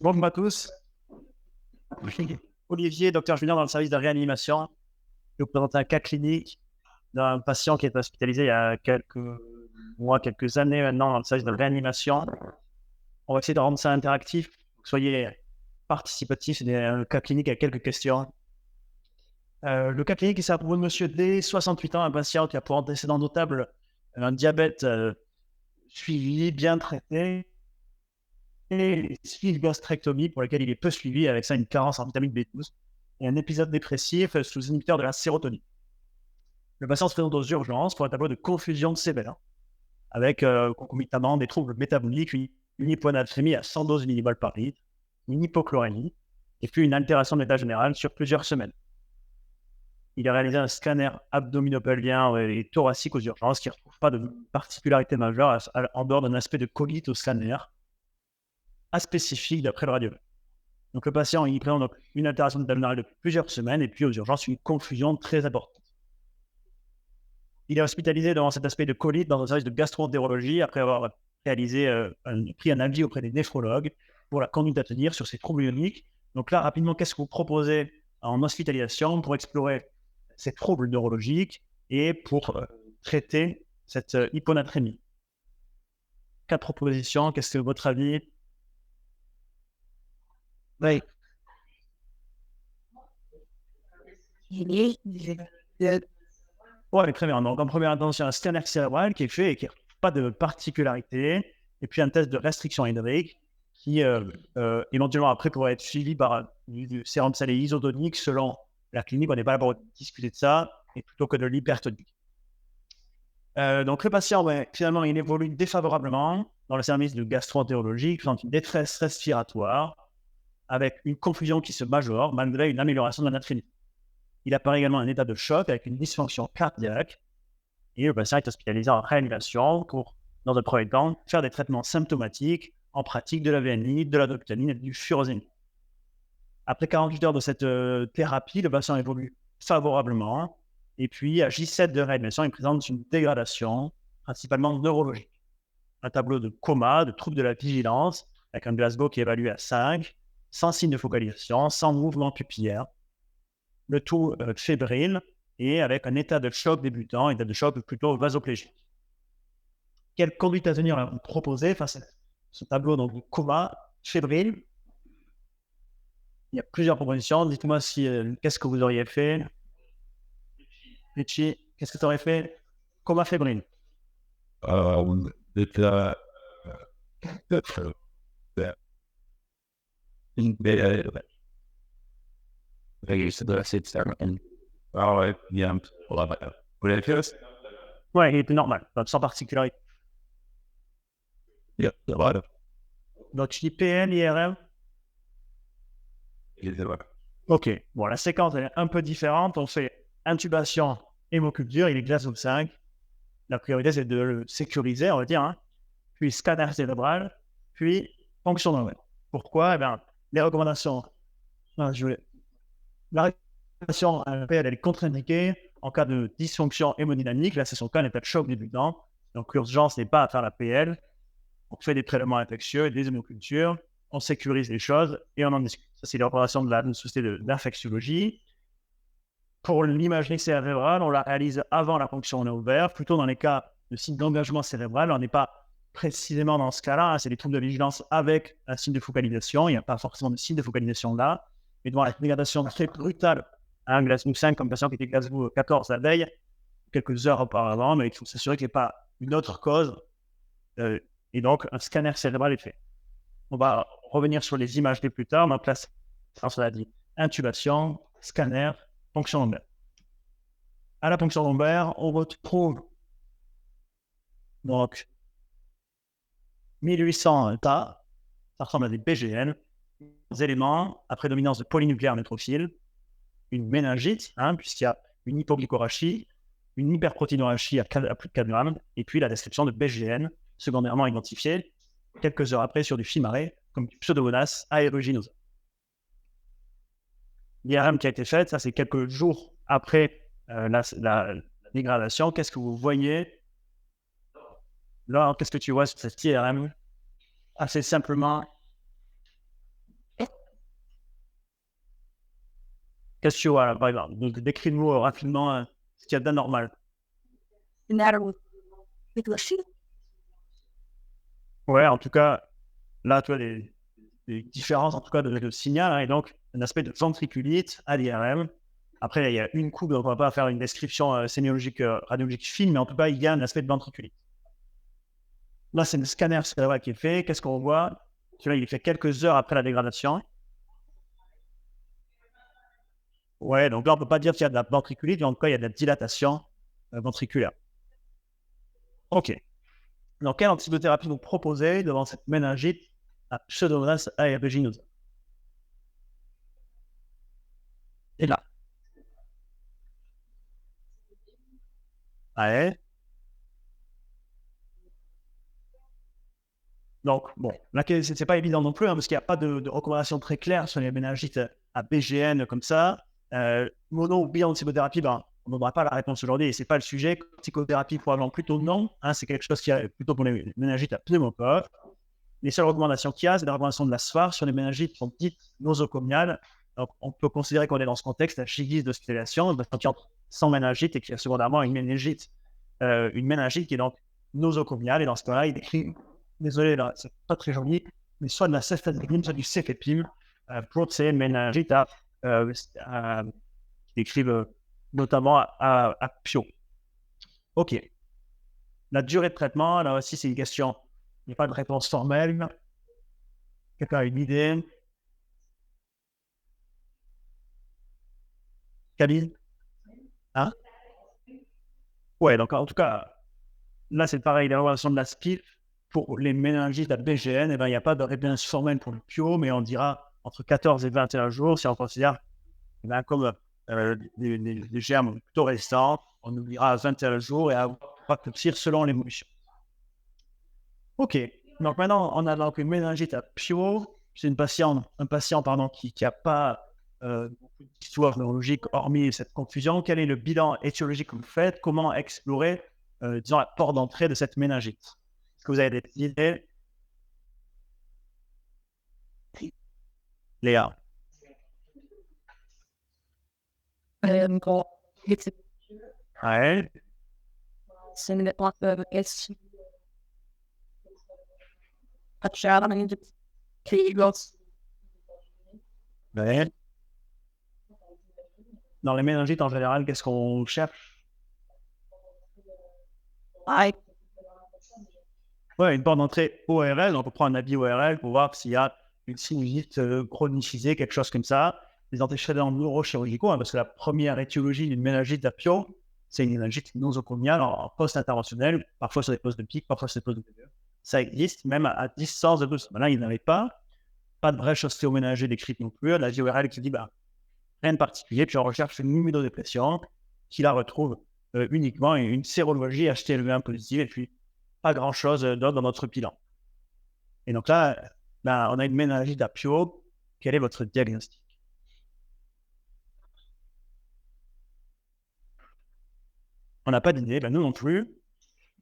Bonjour à tous. Olivier, docteur junior dans le service de réanimation. Je vais vous présenter un cas clinique d'un patient qui est hospitalisé il y a quelques mois, quelques années maintenant dans le service de réanimation. On va essayer de rendre ça interactif. Soyez participatifs. C'est un cas clinique avec quelques questions. Le cas clinique, c'est à propos de monsieur D, 68 ans, un patient qui a pour antécédent notable un diabète suivi, bien traité, et une gastrectomie pour laquelle il est peu suivi, avec ça une carence en vitamine B12 et un épisode dépressif sous inhibiteur de la sérotonine. Le patient se présente aux urgences pour un tableau de confusion sévère, avec concomitamment des troubles métaboliques, une hyponatrémie à 100 doses millimoles par litre, une hypochlorémie, et puis une altération de l'état général sur plusieurs semaines. Il a réalisé un scanner abdominopelvien et thoracique aux urgences qui ne retrouve pas de particularité majeure en dehors d'un aspect de colite au scanner, aspécifique d'après le radiologue. Donc le patient, il présente donc une altération de l'état général depuis plusieurs semaines et puis aux urgences, une confusion très importante. Il est hospitalisé devant cet aspect de colite dans un service de gastro-entérologie après avoir pris un avis auprès des néphrologues pour la conduite à tenir sur ces troubles ioniques. Donc là, rapidement, qu'est-ce que vous proposez en hospitalisation pour explorer ces troubles neurologiques et pour traiter cette hyponatrémie? 4 propositions, qu'est-ce que votre avis? Oui. Ouais, très bien. Donc, en première intention, un scanner cérébral qui est fait et qui n'a pas de particularité. Et puis, un test de restriction hydrique qui, éventuellement, après, pourrait être suivi par du sérum salé isotonique selon la clinique. On n'est pas là pour discuter de ça, et plutôt que de l'hypertonique. Donc, le patient, finalement, il évolue défavorablement dans le service de gastro-entérologie, présentant une détresse respiratoire avec une confusion qui se majore malgré une amélioration de la natrémie. Il apparaît également un état de choc avec une dysfonction cardiaque et le patient est hospitalisé en réanimation pour, dans un premier temps, faire des traitements symptomatiques en pratique de la VNI, de la dobutamine et du furosémide. Après 48 heures de cette thérapie, le patient évolue favorablement et puis à J7 de réanimation, il présente une dégradation principalement neurologique. Un tableau de coma, de trouble de la vigilance avec un Glasgow qui est évalué à 5, sans signe de focalisation, sans mouvement pupillaire, le tout fébrile et avec un état de choc débutant, état de choc plutôt vasoplégique. Quelle conduite à tenir vous proposez face à ce tableau donc, de coma fébrile? Il y a plusieurs propositions. Dites-moi qu'est-ce que vous auriez fait. Richie, qu'est-ce que tu aurais fait? Coma fébrile. Ouais, il était normal, sans particularité. Donc, je dis PN, IRM. Ok, bon, la séquence elle est un peu différente. On fait intubation, hémoculture, il est Glasgow 5. La priorité, c'est de le sécuriser, on va dire. Puis scanner cérébral, puis fonction normale. Pourquoi? Eh bien, les recommandations. La recommandation à l'APL, elle est contre-indiquée en cas de dysfonction hémodynamique. Là, c'est son cas, un état de choc débutant. Donc, l'urgence n'est pas à faire la PL. On fait des prélèvements infectieux, des hémocultures, on sécurise les choses et on en discute. Ça, c'est les recommandations de la société d'infectiologie. Pour l'imagerie cérébrale, on la réalise avant la ponction ovaire, plutôt dans les cas de signe d'engagement cérébral. On n'est pas précisément dans ce cas-là, c'est des troubles de vigilance avec un signe de focalisation. Il n'y a pas forcément de signe de focalisation là. Mais devant la dégradation très brutale à un Glasgow 5, comme patient qui était Glasgow 14 la veille, quelques heures auparavant, mais il faut s'assurer qu'il n'y ait pas une autre cause. Et donc, un scanner cérébral est fait. On va revenir sur les images plus tard. Donc là, on a dit intubation, scanner, ponction lombaire. À la ponction lombaire, on retrouve donc 1800 tas, ça ressemble à des BGN, des éléments à prédominance de polynucléaires neutrophile, une méningite, puisqu'il y a une hypoglycorachie, une hyperprotéinorachie à plus de 4 grammes, et puis la description de BGN, secondairement identifiée quelques heures après sur du FIMARE, comme du Pseudomonas aeruginosa. L'IRM qui a été faite, ça c'est quelques jours après la dégradation. Qu'est-ce que vous voyez là? Qu'est-ce que tu vois sur cette IRM? Assez simplement, Qu'est-ce que tu vois là, par exemple? Donc, décris-nous rapidement ce qu'il y a d'anormal. Ouais, en tout cas, là, tu vois des différences, en tout cas, de signal, hein, et donc, un aspect de ventriculite à l'IRM. Après, il y a une coupe, donc on ne va pas faire une description sémiologique, radiologique fine, mais en tout cas, il y a un aspect de ventriculite. Là, c'est le scanner cérébral qui est fait. Qu'est-ce qu'on voit? Celui-là, il est fait quelques heures après la dégradation. Ouais, donc là, on ne peut pas dire qu'il y a de la ventriculite, mais en tout cas, il y a de la dilatation ventriculaire. OK. Donc, quelle antibiothérapie vous proposez devant cette méningite à Pseudomonas aeruginosa? Et là. Ouais. Donc, bon, là, c'est pas évident non plus, hein, parce qu'il n'y a pas de recommandation très claire sur les méningites à BGN comme ça. Mono ou bi-antibiothérapie, ben, on n'aura pas la réponse aujourd'hui et c'est pas le sujet. Corticothérapie, probablement plutôt non. Hein, c'est quelque chose qui est plutôt pour les méningites à pneumocoque. Les seules recommandations qu'il y a, c'est la recommandation de la SFAR sur les méningites qui sont dites nosocomiales. Donc, on peut considérer qu'on est dans ce contexte à guise d'hospitalisation, quand il y a sans méningite et qu'il y a secondairement une méningite qui est donc nosocomiale. Et dans ce cas-là, il décrit, désolé, là, c'est pas très joli, mais soit de la ceftaroline, soit du cefepime pour ces méningites qui décrivent notamment à Pio. OK. La durée de traitement, là aussi, c'est une question. Il n'y a pas de réponse formelle. Quelqu'un a une idée? Camille? Hein? Ouais, donc en tout cas, là, c'est pareil, la relation de la SPIF. Pour les méningites à BGN, il n'y a pas de réponse formelle pour le PIO, mais on dira entre 14 et 21 jours si on considère comme des germes plutôt récents. On oubliera à 21 jours et à raccourcir selon l'évolution. OK. Donc maintenant, on a donc une méningite à PIO. C'est un patient qui n'a pas beaucoup d'histoire neurologique hormis cette confusion. Quel est le bilan étiologique que vous faites? Comment explorer, disons, la porte d'entrée de cette méningite? Est-ce que vous avez des idées? Léa? Ouais. Ouais. Dans les méningites en général, qu'est-ce qu'on cherche? Ouais, une porte d'entrée ORL. On peut prendre un avis ORL pour voir s'il y a une sinusite chronicisée, quelque chose comme ça. Les antécédents neurochirurgicaux, parce que la première étiologie d'une méningite d'Apio, c'est une méningite nosocomiale en post-interventionnel, parfois sur des postes de pic, parfois sur des postes de PVE. Ça existe, même à distance de plus. Là, il n'avait pas de brèche ostéoménagée décrite non plus. La ORL qui dit, rien de particulier, puis on recherche une immunodépression qui la retrouve uniquement une sérologie HTLV1 positive, et puis pas grand-chose d'autre dans notre bilan. Et donc là, on a une méningite d'Apio. Quel est votre diagnostic? On n'a pas d'idée, nous non plus.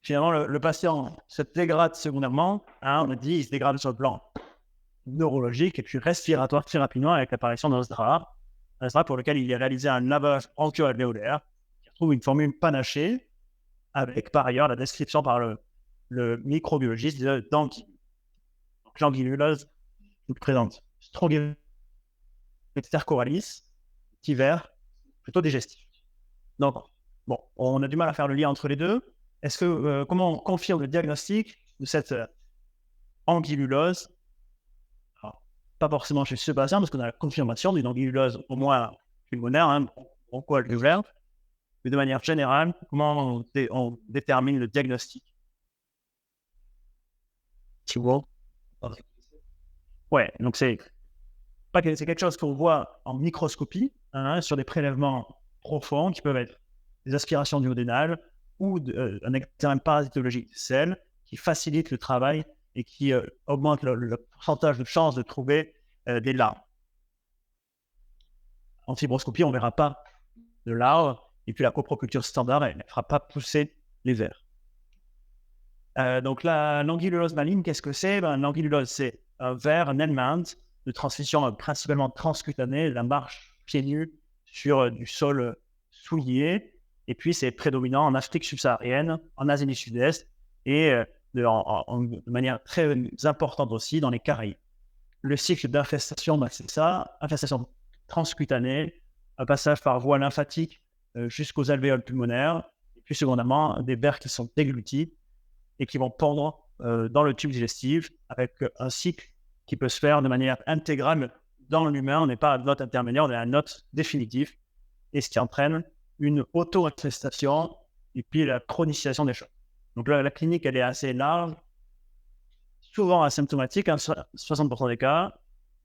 Finalement, le patient se dégrade secondairement. On a dit il se dégrade sur le plan neurologique et puis respiratoire très rapidement avec l'apparition d'un SDRA. Un SDRA pour lequel il est réalisé un lavage broncho-alvéolaire qui retrouve une formule panachée avec par ailleurs la description par le microbiologiste d'anguillulose nous présente Strongyloides stercoralis, petit vert, plutôt digestif. Donc, bon, on a du mal à faire le lien entre les deux. Est-ce que, comment on confirme le diagnostic de cette anguillulose? Alors, pas forcément chez ce patient, parce qu'on a la confirmation d'une anguillulose au moins pulmonaire, broncho-alvéolaire, mais de manière générale, comment on détermine le diagnostic? Tu vois? Ouais, donc c'est quelque chose qu'on voit en microscopie, sur des prélèvements profonds qui peuvent être des aspirations duodénales ou un examen parasitologique des selles qui facilite le travail et qui augmente le pourcentage de chances de trouver des larves. En fibroscopie, on ne verra pas de larves, et puis la coproculture standard, elle ne fera pas pousser les vers. Donc l'anguillulose maligne, qu'est-ce que c'est? L'anguillulose, c'est un ver, un Helminth, de transmission principalement transcutanée, la marche pieds nus sur du sol souillé. Et puis, c'est prédominant en Afrique subsaharienne, en Asie du Sud-Est et de manière très importante aussi dans les Caraïbes. Le cycle d'infestation, c'est ça, infestation transcutanée, un passage par voie lymphatique jusqu'aux alvéoles pulmonaires, et puis secondairement, des vers qui sont déglutis et qui vont pondre dans le tube digestif avec un cycle qui peut se faire de manière intégrale dans l'humain. On n'est pas à note intermédiaire, on est à note définitive, et ce qui entraîne une auto-infestation et puis la chronicisation des choses. Donc là, la clinique, elle est assez large, souvent asymptomatique, 60% des cas,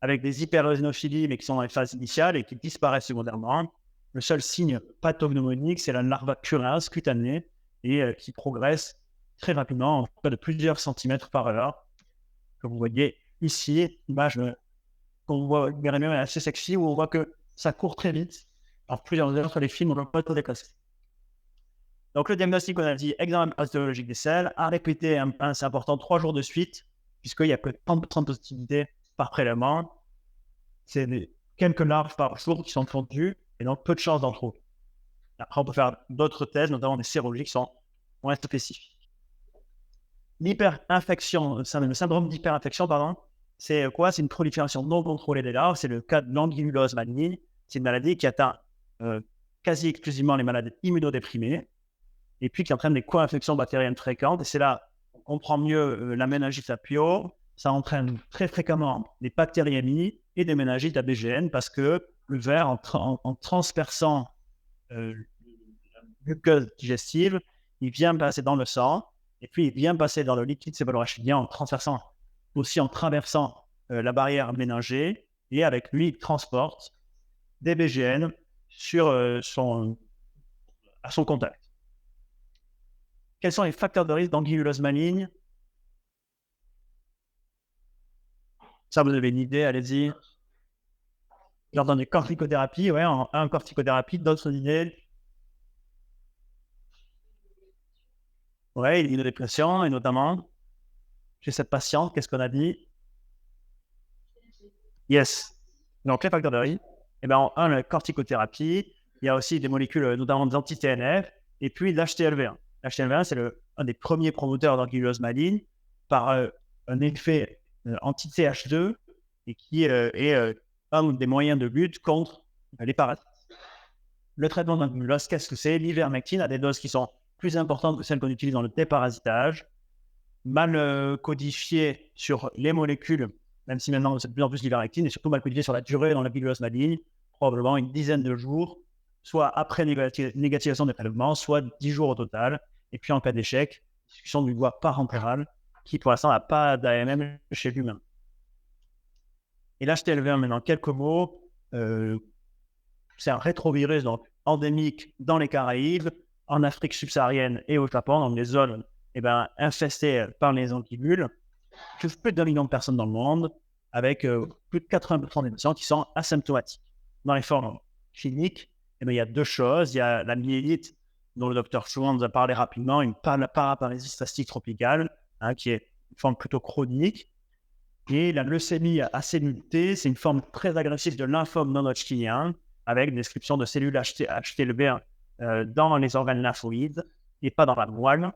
avec des hyperéosinophilies, mais qui sont dans les phases initiales et qui disparaissent secondairement. Le seul signe pathognomonique, c'est la larva cureuse cutanée et qui progresse très rapidement, en tout cas de plusieurs centimètres par heure. Comme vous voyez ici, l'image qu'on voit même assez sexy, où on voit que ça court très vite. Alors, plusieurs heures sur les films, on ne peut pas tout déplacer. Donc, le diagnostic, on a dit examen pathologique des selles, à répéter, c'est important, 3 jours de suite, puisqu'il y a que 30% de positivité par prélèvement. C'est quelques larves par jour qui sont fondues, et donc peu de chances d'en trouver. Après, on peut faire d'autres thèses, notamment des sérologies qui sont moins spécifiques. L'hyperinfection, le syndrome d'hyperinfection, c'est quoi? C'est une prolifération non contrôlée des larves. C'est le cas de l'anguillose maligne. C'est une maladie qui atteint quasi exclusivement les malades immunodéprimés et puis qui entraîne des co-infections bactériennes fréquentes. Et c'est là qu'on comprend mieux la méningite à Pio. Ça entraîne très fréquemment des bactériémies et des méningites à BGN parce que le ver, en transperçant la muqueuse digestive, il vient passer dans le sang et puis il vient passer dans le liquide céphalo-rachidien en transversant, aussi en traversant la barrière méningée, et avec lui, il transporte des BGN à son contact. Quels sont les facteurs de risque d'anguillose maligne? Ça, vous avez une idée, allez-y. J'entends des corticothérapies, ouais, un corticothérapie, d'autres idées. Ouais, l'immunodépression, et notamment, chez cette patiente, qu'est-ce qu'on a dit? Yes. Donc, les facteurs de risque, la corticothérapie, il y a aussi des molécules, notamment des anti-TNF, et puis l'HTLV1. L'HTLV1, c'est un des premiers promoteurs d'anguillose maligne par un effet anti-TH2 et qui est un des moyens de lutte contre les parasites. Le traitement d'angulose, qu'est-ce que c'est? L'ivermectine a des doses qui sont plus importantes que celles qu'on utilise dans le déparasitage, mal codifiées sur les molécules, même si maintenant c'est de plus en plus l'ivermectine, et surtout mal codifiées sur la durée dans l'angulose maligne, probablement une dizaine de jours, soit après négativation des prélèvements, soit 10 jours au total. Et puis en cas d'échec, discussion d'une voie parentérale qui pour l'instant n'a pas d'AMM chez l'humain. Et l'HTLV1, maintenant, quelques mots. C'est un rétrovirus donc endémique dans les Caraïbes, en Afrique subsaharienne et au Japon, dans les zones infestées par les anguillules. Plus de 1 million de personnes dans le monde, avec plus de 80% des patients qui sont asymptomatiques. Dans les formes cliniques, il y a 2 choses. Il y a la myélite, dont le docteur Chouan nous a parlé rapidement, une paraparésie spastique tropicale, qui est une forme plutôt chronique. Et la leucémie acellulée, c'est une forme très agressive de lymphome non hodgkinien, avec une description de cellules HTLV dans les organes lymphoïdes et pas dans la moelle,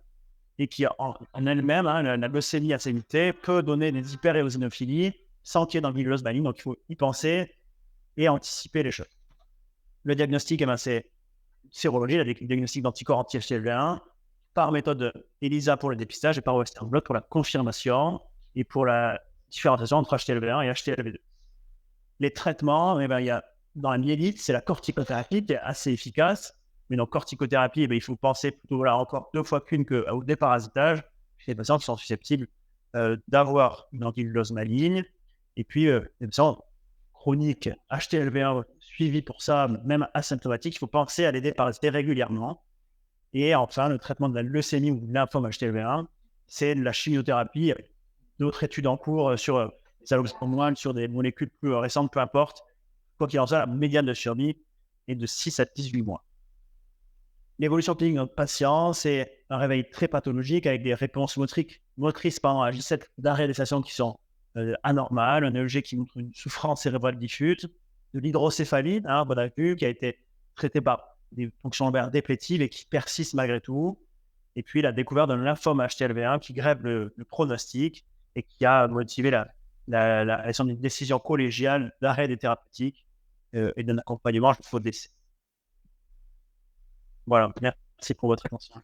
et qui en elle-même, la leucémie acellulée peut donner des hyperéosinophilies sans qu'il y ait d'anguillose maligne, donc il faut y penser et anticiper les choses. Le diagnostic, c'est sérologie, le diagnostic d'anticorps anti-HTLV1 par méthode ELISA pour le dépistage et par Western blot pour la confirmation et pour la différenciation entre HTLV1 et HTLV2. Les traitements, il y a dans la myélite, c'est la corticothérapie qui est assez efficace, mais dans corticothérapie, il faut penser plutôt encore 2 fois qu'une qu'au déparasitage chez les patients qui sont susceptibles d'avoir une ankylose maligne, et puis les patients chroniques HTLV1 suivis pour ça, même asymptomatiques, il faut penser à les déparasiter régulièrement. Et enfin, le traitement de la leucémie ou de lymphome HTLV1, c'est de la chimiothérapie, avec d'autres études en cours sur les allopsmoines, sur des molécules plus récentes, peu importe. Quoi qu'il en soit, la médiane de survie est de 6 à 18 mois. L'évolution clinique de notre patient, c'est un réveil très pathologique avec des réponses motrices à J7 d'arrêt des stations qui sont anormales, un EEG qui montre une souffrance cérébrale diffuse, de l'hydrocéphalie, hein, on a vu, qui a été traité par des fonctions lombaires déplétives et qui persistent malgré tout. Et puis la découverte d'un lymphome HTLV1 qui grève le pronostic et qui a motivé une décision collégiale d'arrêt des thérapeutiques et d'un accompagnement jusqu'au décès. Voilà, merci pour votre attention.